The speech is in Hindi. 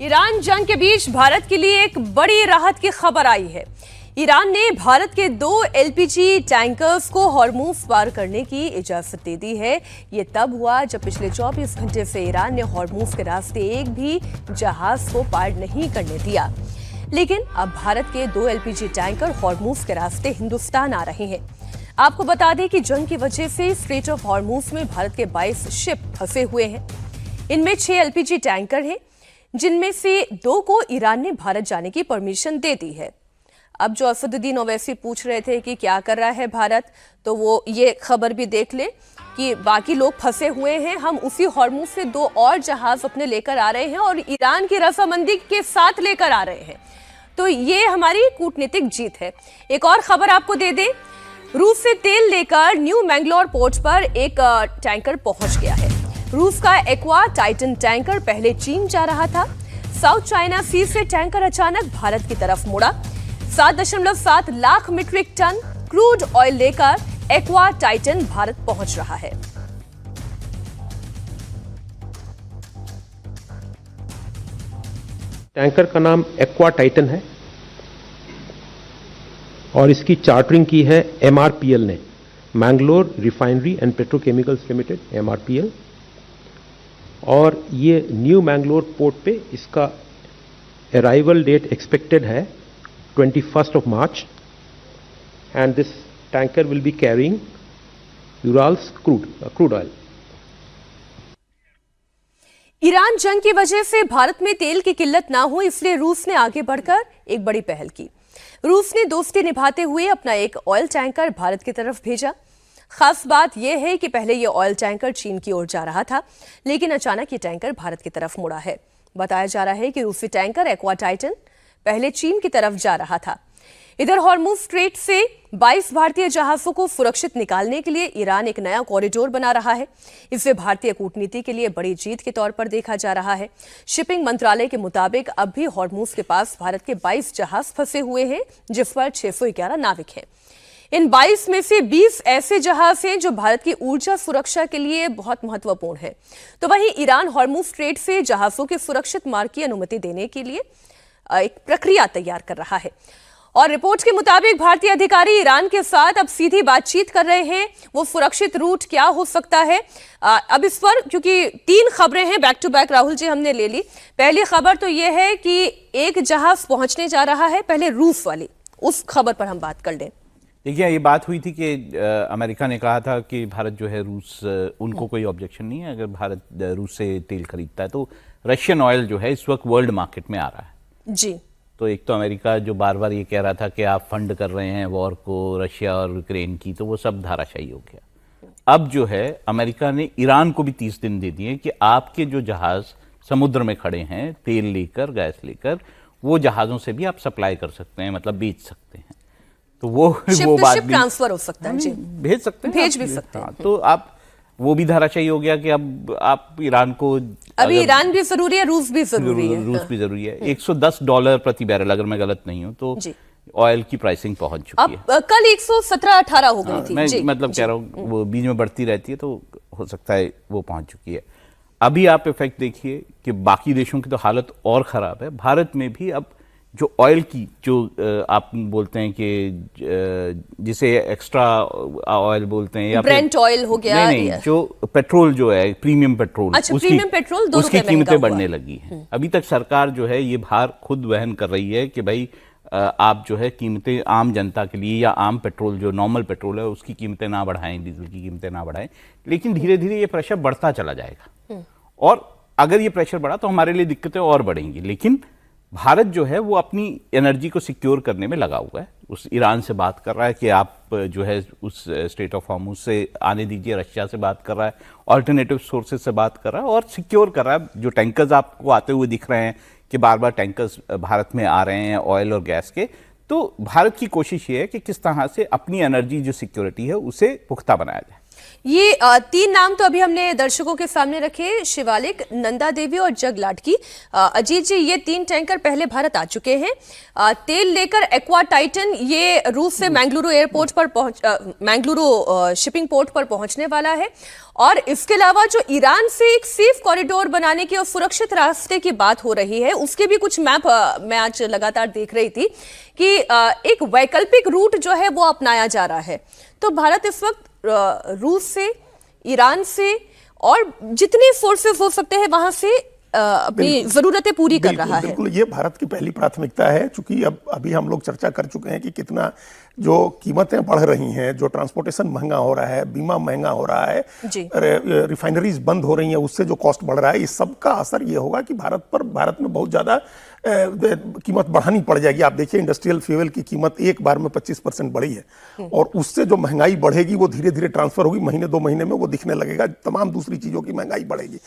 ईरान जंग के बीच भारत के लिए एक बड़ी राहत की खबर आई है। ईरान ने भारत के 2 एलपीजी टैंकर्स को हॉर्मुज पार करने की इजाजत दे दी है। ये तब हुआ जब पिछले 24 घंटे से ईरान ने हॉर्मुज के रास्ते एक भी जहाज को पार नहीं करने दिया। लेकिन अब भारत के 2 एलपीजी टैंकर हॉर्मुज के रास्ते हिंदुस्तान आ रहे हैं। आपको बता दें कि जंग की वजह से स्ट्रेट ऑफ हॉर्मुज में भारत के 22 शिप फंसे हुए हैं। इनमें 6 एलपीजी टैंकर हैं, जिनमें से 2 को ईरान ने भारत जाने की परमिशन दे दी है। अब जो असदुद्दीन ओवैसी पूछ रहे थे कि क्या कर रहा है भारत, तो वो ये खबर भी देख ले कि बाकी लोग फंसे हुए हैं, हम उसी हॉर्मुज से 2 और जहाज अपने लेकर आ रहे हैं और ईरान की रजामंदी के साथ लेकर आ रहे हैं। तो ये हमारी कूटनीतिक जीत है। एक और खबर आपको दे दें, रूस से तेल लेकर न्यू मैंगलोर पोर्ट पर एक टैंकर पहुंच गया है। रूस का एक्वा टाइटन टैंकर पहले चीन जा रहा था। साउथ चाइना सी से टैंकर अचानक भारत की तरफ मुड़ा। 7.7 lakh metric ton crude oil लेकर एक्वा टाइटन भारत पहुंच रहा है। टैंकर का नाम एक्वा टाइटन है और इसकी चार्टरिंग की है एमआरपीएल ने, Mangalore refinery and petrochemicals limited, MRPL. और ये न्यू मैंगलोर पोर्ट पे इसका अराइवल डेट एक्सपेक्टेड है 21st of March, and this tanker will be carrying Urals crude oil. Iran जंग की वजह से भारत में तेल की किल्लत ना हो, इसलिए रूस ने आगे बढ़कर एक बड़ी पहल की। रूस ने दोस्ती निभाते हुए अपना एक ऑयल टैंकर भारत की तरफ भेजा। खास बात यह है कि पहले यह ऑयल टैंकर चीन की ओर जा रहा था, लेकिन अचानक ये टैंकर भारत की तरफ मुड़ा है। बताया जा रहा है कि रूसी टैंकर एक्वा टाइटन पहले चीन की तरफ जा रहा था। इधर हॉर्मुज स्ट्रेट से 22 भारतीय जहाजों को सुरक्षित निकालने के लिए ईरान एक नया कॉरिडोर बना रहा है। इसे भारतीय कूटनीति के लिए बड़ी जीत के तौर पर देखा जा रहा है। शिपिंग मंत्रालय के मुताबिक अब भी हॉर्मुज के पास भारत के 22 जहाज फंसे हुए हैं, जिस पर 611 नाविक हैं। इन 22 में से 20 ऐसे जहाज हैं जो भारत की ऊर्जा सुरक्षा के लिए बहुत महत्वपूर्ण है। तो वहीं ईरान हॉर्मुज स्ट्रेट से जहाजों के सुरक्षित मार्ग की अनुमति देने के लिए एक प्रक्रिया तैयार कर रहा है। और रिपोर्ट के मुताबिक भारतीय अधिकारी ईरान के साथ अब सीधी बातचीत कर रहे हैं। वो सुरक्षित रूट क्या हो सकता है, अब इस पर क्योंकि 3 खबरें हैं back to back, Rahul ji हमने ले ली। पहली खबर तो यह है कि एक जहाज पहुंचने जा रहा है, पहले रूस वाली, उस खबर पर हम बात कर लें। देखिए, ये बात हुई थी कि अमेरिका ने कहा था कि भारत जो है रूस, उनको कोई ऑब्जेक्शन नहीं है अगर भारत रूस से तेल खरीदता है। तो रशियन ऑयल जो है इस वक्त वर्ल्ड मार्केट में आ रहा है जी। तो एक तो अमेरिका जो बार बार ये कह रहा था कि आप फंड कर रहे हैं वॉर को, रशिया और यूक्रेन की, तो वो सब धाराशायी हो गया। अब जो है अमेरिका ने ईरान को भी 30 दिन दे दिए कि आपके जो जहाज समुद्र में खड़े हैं तेल लेकर, गैस लेकर, वो जहाज़ों से भी आप सप्लाई कर सकते हैं, मतलब बेच सकते हैं। तो वो बात भी ट्रांसफर हो सकता है जी, भेज सकते हैं, भेज भी सकते हैं। तो आप वो भी धाराशायी हो गया कि अब आप ईरान को, अभी ईरान भी जरूरी है, रूस भी जरूरी है। रूस भी जरूरी है। $110 प्रति बैरल, अगर मैं गलत नहीं हूं तो ऑयल की प्राइसिंग पहुंच चुकी है। अब कल 117-18 हो गई थी। मैं मतलब कह रहा हूं, वो बीच में बढ़ती रहती है तो हो सकता है वो पहुंच चुकी है। अभी आप इफेक्ट देखिए कि बाकी देशों की तो हालत और खराब है। भारत में भी अब जो ऑयल की, जो आप बोलते हैं कि जिसे एक्स्ट्रा ऑयल बोलते हैं, या ब्रेंट ऑयल हो गया, नहीं, जो पेट्रोल जो है, प्रीमियम पेट्रोल, अच्छा, प्रीमियम पेट्रोल 2 उसकी कीमतें बढ़ने लगी हैं। अभी तक सरकार जो है ये भार खुद वहन कर रही है कि भाई आप जो है कीमतें आम जनता के लिए, या आम पेट्रोल जो नॉर्मल पेट्रोल है उसकी कीमतें ना बढ़ाएं, डीजल की कीमतें ना बढ़ाएं। लेकिन धीरे धीरे ये प्रेशर बढ़ता चला जाएगा और अगर ये प्रेशर बढ़ा तो हमारे लिए दिक्कतें और बढ़ेंगी। लेकिन भारत जो है वो अपनी एनर्जी को सिक्योर करने में लगा हुआ है। उस ईरान से बात कर रहा है कि आप जो है उस स्ट्रेट ऑफ हॉर्मुज से आने दीजिए, रशिया से बात कर रहा है, ऑल्टरनेटिव सोर्सेज से बात कर रहा है और सिक्योर कर रहा है। जो टैंकर्स आपको आते हुए दिख रहे हैं कि बार बार टैंकर्स भारत में आ रहे हैं ऑयल और गैस के, तो भारत की कोशिश ये है कि किस तरह से अपनी एनर्जी जो सिक्योरिटी है उसे पुख्ता बनाया जाए। ये तीन नाम तो अभी हमने दर्शकों के सामने रखे, शिवालिक, नंदा देवी और जगलाट की। अजीत जी, ये 3 टैंकर पहले भारत आ चुके हैं। तेल लेकर एक्वा टाइटन ये रूस से मैंगलुरु एयरपोर्ट पर मैंगलुरु शिपिंग पोर्ट पर पहुंचने वाला है। और इसके अलावा जो ईरान से एक सेफ कॉरिडोर बनाने की और सुरक्षित रास्ते की बात हो रही है, उसके भी कुछ मैप मैं आज लगातार देख रही थी कि एक वैकल्पिक रूट जो है वो अपनाया जा रहा है। तो भारत इस वक्त रूस से, ईरान से और जितने फोर्सेस हो सकते हैं वहां से अपनी जरूरतें पूरी कर रहा है। बिल्कुल, ये भारत की पहली प्राथमिकता है, क्योंकि अभी हम लोग चर्चा कर चुके हैं कि कितना जो कीमतें बढ़ रही हैं, जो ट्रांसपोर्टेशन महंगा हो रहा है, बीमा महंगा हो रहा है, रिफाइनरीज बंद हो रही हैं, उससे जो कॉस्ट बढ़ रहा है, इस सब का असर ये होगा कि भारत में बहुत ज्यादा कीमत बढ़ानी पड़ जाएगी। आप देखिए, इंडस्ट्रियल फ्यूल की कीमत एक बार में 25% बढ़ी है, और उससे जो महंगाई बढ़ेगी वो धीरे धीरे ट्रांसफर होगी, महीने 2 महीने में वो दिखने लगेगा, तमाम दूसरी चीजों की महंगाई बढ़ेगी।